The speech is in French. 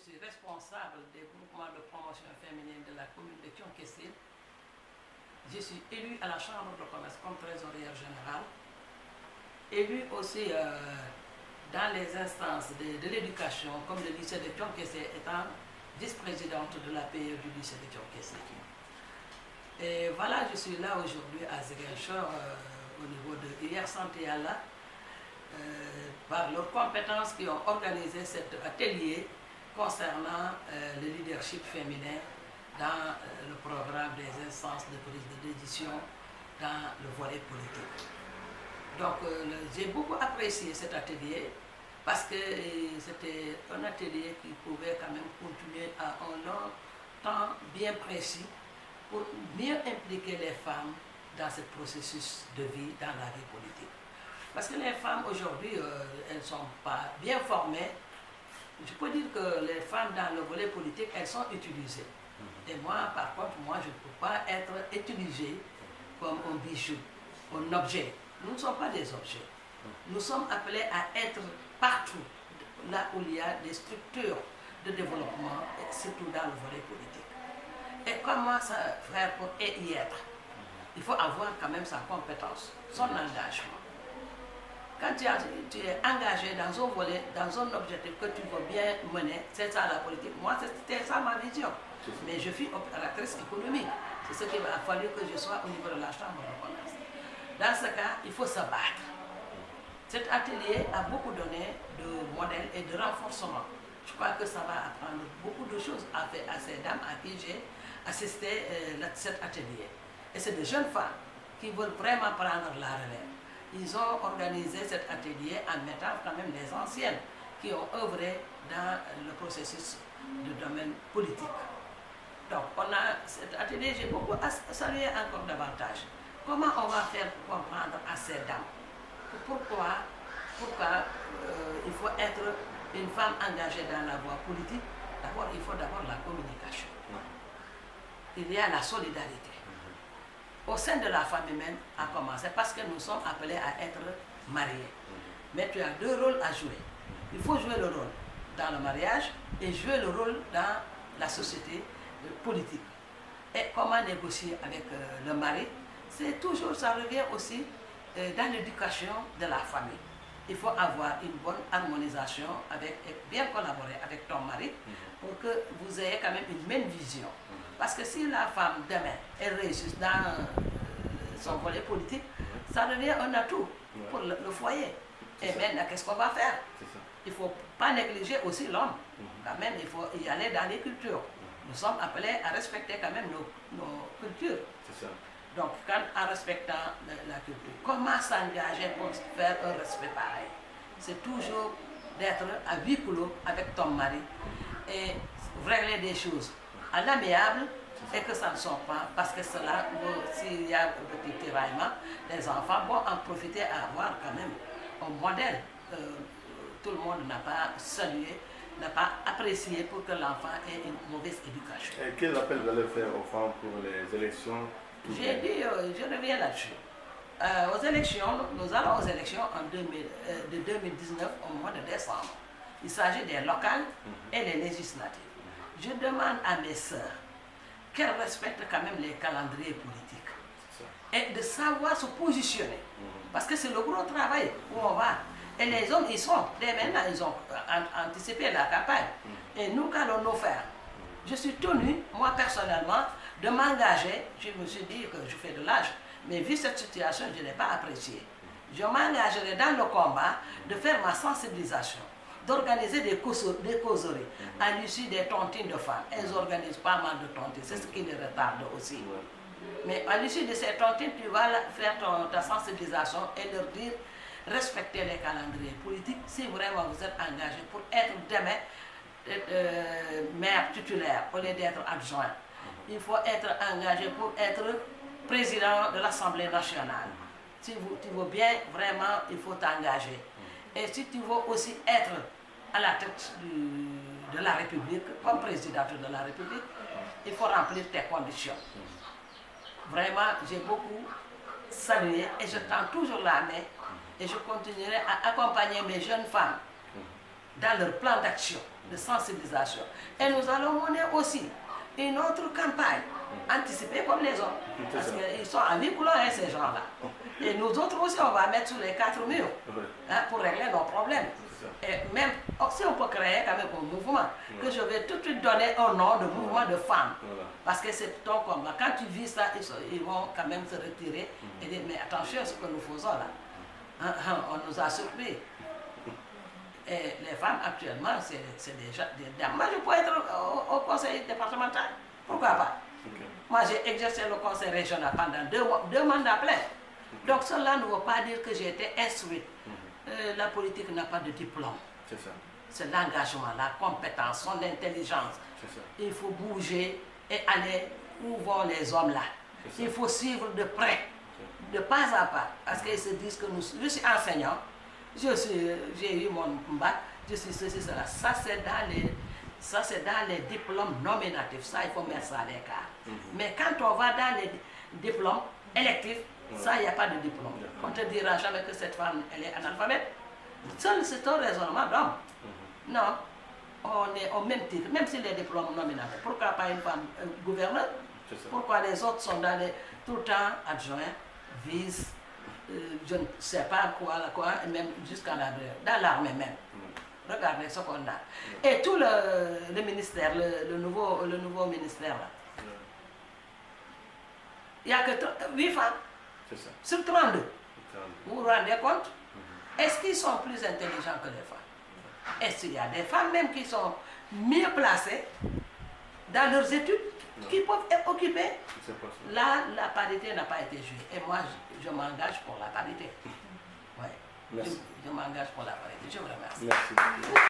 suis responsable des groupements de promotion féminine de la commune de Thionck-Essyl. Je suis élue à la Chambre de commerce comme trésorière générale, élue aussi dans les instances de l'éducation, comme le lycée de Thionck-Essyl étant vice-présidente de la PE du lycée de Thionck-Essyl. Et voilà, je suis là aujourd'hui à Ziguinchor au niveau de Hier Santé Allah, par leurs compétences qui ont organisé cet atelier concernant le leadership féminin dans le programme des instances de prise de décision dans le volet politique. Donc j'ai beaucoup apprécié cet atelier parce que c'était un atelier qui pouvait quand même continuer à un long temps bien précis pour mieux impliquer les femmes dans ce processus de vie, dans la vie politique. Parce que les femmes aujourd'hui, elles ne sont pas bien formées. Je peux dire que les femmes dans le volet politique, elles sont utilisées. Et moi, par contre, je ne peux pas être utilisée comme un bijou, un objet. Nous ne sommes pas des objets. Nous sommes appelés à être partout, là où il y a des structures de développement, et surtout dans le volet politique. Et comment ça faire pour y être? Il faut avoir quand même sa compétence, son engagement. Quand tu es engagé dans un volet, dans un objectif que tu veux bien mener, c'est ça la politique. Moi, c'était ça ma vision. Mais je suis opératrice économique. C'est ce qu'il a fallu que je sois au niveau de la Chambre de commerce. Dans ce cas, il faut se battre. Cet atelier a beaucoup donné de modèles et de renforcement. Je crois que ça va apprendre beaucoup de choses à ces dames à qui j'ai assisté à cet atelier. Et c'est des jeunes femmes qui veulent vraiment prendre la relève. Ils ont organisé cet atelier en mettant quand même les anciennes qui ont œuvré dans le processus du domaine politique. Donc, cet atelier, j'ai beaucoup salué encore davantage. Comment on va faire pour comprendre à ces dames pourquoi il faut être une femme engagée dans la voie politique? D'abord, il faut d'abord la communication. Il y a la solidarité. Au sein de la famille même, à commencer, parce que nous sommes appelés à être mariés. Mais tu as deux rôles à jouer. Il faut jouer le rôle dans le mariage et jouer le rôle dans la société politique. Et comment négocier avec le mari? C'est toujours, ça revient aussi dans l'éducation de la famille. Il faut avoir une bonne harmonisation et bien collaborer avec ton mari pour que vous ayez quand même une même vision. Parce que si la femme, demain, elle réussit dans son volet politique, ça devient un atout pour le foyer. Et maintenant, qu'est-ce qu'on va faire? Il ne faut pas négliger aussi l'homme. Quand même, il faut y aller dans les cultures. Nous sommes appelés à respecter quand même nos cultures. Donc, en respectant la culture, comment s'engager pour faire un respect pareil? C'est toujours d'être à huis clos avec ton mari et régler des choses à l'amiable et que ça ne sort pas, parce que cela, s'il y a un petit tiraillement, les enfants vont en profiter à avoir quand même un modèle. Tout le monde n'a pas salué, n'a pas apprécié pour que l'enfant ait une mauvaise éducation. Et quel appel vous allez faire aux femmes pour les élections? J'ai dit, je reviens là-dessus. Aux élections, nous allons aux élections de 2019 au mois de décembre. Il s'agit des locales et les législatives. Je demande à mes sœurs qu'elles respectent quand même les calendriers politiques et de savoir se positionner. Parce que c'est le gros travail où on va. Et les hommes, ils sont, dès maintenant, ils ont anticipé la campagne. Et nous, qu'allons-nous faire? Je suis tenu, moi personnellement, de m'engager. Je me suis dit que je fais de l'âge, mais vu cette situation, je n'ai pas apprécié. Je m'engagerai dans le combat de faire ma sensibilisation, d'organiser des causeries à l'issue des tontines de femmes. Elles organisent pas mal de tontines, c'est ce qui les retarde aussi. Mais à l'issue de ces tontines, tu vas faire ta sensibilisation et leur dire respectez les calendriers politiques si vraiment vous êtes engagé pour être demain maire titulaire au lieu d'être adjoint. Il faut être engagé pour être président de l'Assemblée nationale. Si tu veux bien, vraiment, il faut t'engager. Et si tu veux aussi être à la tête de la République, comme président de la République, il faut remplir tes conditions. Vraiment, j'ai beaucoup salué et je tends toujours la main et je continuerai à accompagner mes jeunes femmes dans leur plan d'action de sensibilisation. Et nous allons mener aussi une autre campagne anticipée comme les autres. Parce qu'ils sont à huis clos, hein, ces gens-là. Et nous autres aussi, on va mettre sur les 4 murs hein, pour régler nos problèmes. Et même si on peut créer quand même un mouvement, que je vais tout de suite donner un nom de mouvement de femmes. Parce que c'est ton combat. Quand tu vis ça, ils vont quand même se retirer et dire mais attention à ce que nous faisons là. On nous a surpris. Et les femmes actuellement, c'est déjà des dames. Moi, je pourrais être au conseil départemental. Pourquoi pas? Moi, j'ai exercé le conseil régional pendant deux mandats pleins. Donc cela ne veut pas dire que j'ai été instruite. La politique n'a pas de diplôme. C'est ça. C'est l'engagement, la compétence, son intelligence. Ça. Il faut bouger et aller où vont les hommes là. Il faut suivre de près, de pas à pas. Parce qu'ils se disent que je suis enseignant, j'ai eu mon bac, je suis ceci, cela. Ça c'est dans les diplômes nominatifs. Ça, il faut mettre ça à l'écart. Mais quand on va dans les diplômes électifs, ça, il n'y a pas de diplôme. On ne te dira jamais que cette femme, elle est analphabète. C'est un raisonnement d'homme. Non, on est au même titre, même si les diplômes nominatifs. Pourquoi pas une femme gouverneure? Pourquoi les autres sont tout le temps adjoints, vice, je ne sais pas quoi, et même jusqu'à dans l'armée même. Regardez ce qu'on a. Et tout le ministère, le nouveau ministère là, il n'y a que 8 femmes. Sur 32. Vous vous rendez compte? Est-ce qu'ils sont plus intelligents que les femmes? Est-ce qu'il y a des femmes même qui sont mieux placées dans leurs études, qui peuvent occuper? Là, la parité n'a pas été jouée. Et moi, je m'engage pour la parité. Ouais. Merci. Je m'engage pour la parité. Je vous remercie. Merci.